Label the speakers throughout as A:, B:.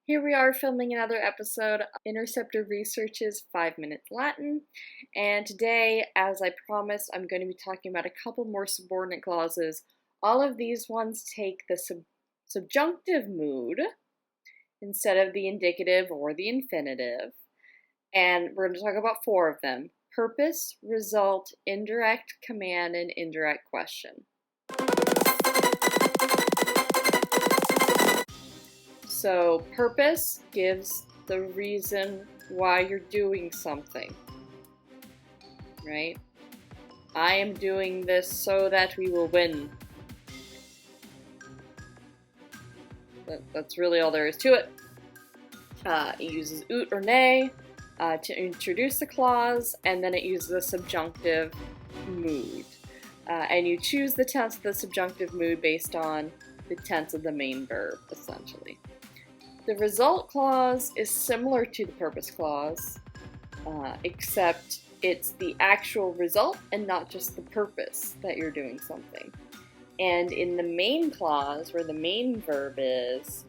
A: Here we are filming another episode of Interceptor Research's 5 Minutes Latin, and today, as I promised, I'm going to be talking about a couple more subordinate clauses. All of these ones take the subjunctive mood instead of the indicative or the infinitive, and we're going to talk about 4 of them: purpose, result, indirect command, and indirect question. So purpose gives the reason why you're doing something, right? I am doing this so that we will win. That's really all there is to it. It uses ut or ne to introduce the clause, and then it uses a subjunctive mood. And you choose the tense of the subjunctive mood based on the tense of the main verb, essentially. The result clause is similar to the purpose clause, except it's the actual result and not just the purpose that you're doing something. And in the main clause, where the main verb is,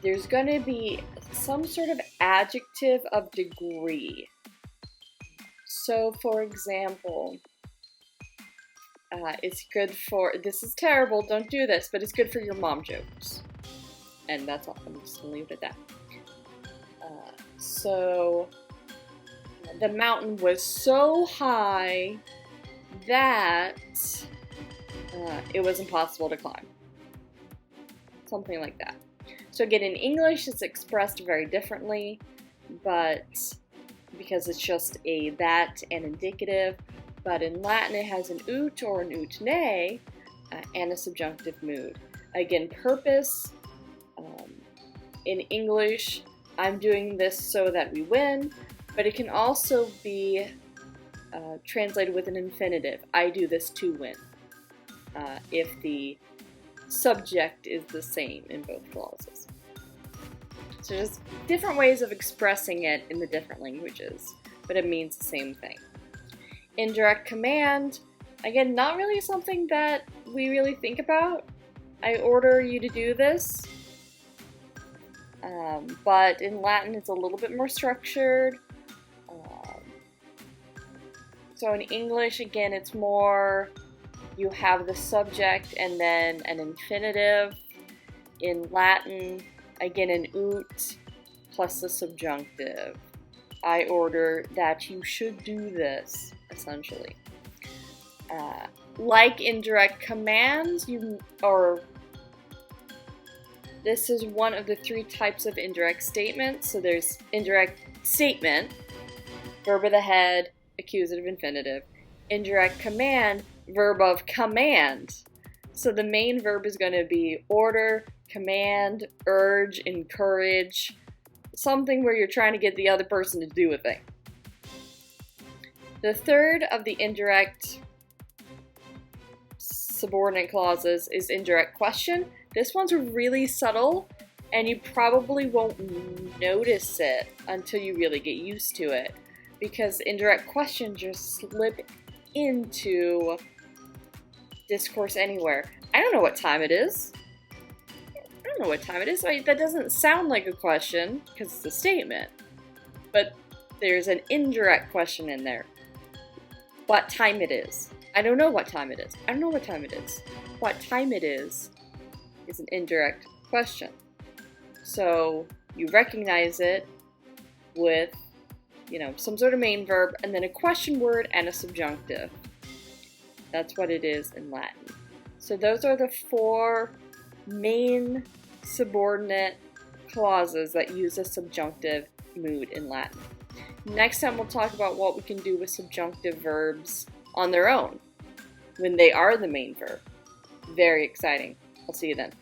A: there's going to be some sort of adjective of degree. So, for example, it's good for, this is terrible, don't do this, but it's good for your mom jokes. And that's all. I'm just going to leave it at that. So, the mountain was so high that it was impossible to climb. Something like that. So again, in English, it's expressed very differently, but because it's just a that and indicative. But in Latin, it has an ut or an ut ne and a subjunctive mood. Again, purpose. In English, I'm doing this so that we win, but it can also be translated with an infinitive. I do this to win, if the subject is the same in both clauses. So there's different ways of expressing it in the different languages, but it means the same thing. Indirect command, again, not really something that we really think about. I order you to do this. But in Latin, it's a little bit more structured. So in English, again, it's more, you have the subject and then an infinitive. In Latin, again, an ut plus the subjunctive. I order that you should do this, essentially. Like indirect commands, this is one of the 3 types of indirect statements. So there's indirect statement, verb of the head, accusative infinitive. Indirect command, verb of command. So the main verb is going to be order, command, urge, encourage, something where you're trying to get the other person to do a thing. The third of the indirect subordinate clauses is indirect question. This one's really subtle, and you probably won't notice it until you really get used to it, because indirect question just slip into discourse anywhere. I don't know what time it is. That doesn't sound like a question because it's a statement, but there's an indirect question in there. What time it is? I don't know what time it is. What time it is an indirect question. So you recognize it with, some sort of main verb and then a question word and a subjunctive. That's what it is in Latin. So those are the 4 main subordinate clauses that use a subjunctive mood in Latin. Next time we'll talk about what we can do with subjunctive verbs on their own when they are the main verb. Very exciting. I'll see you then.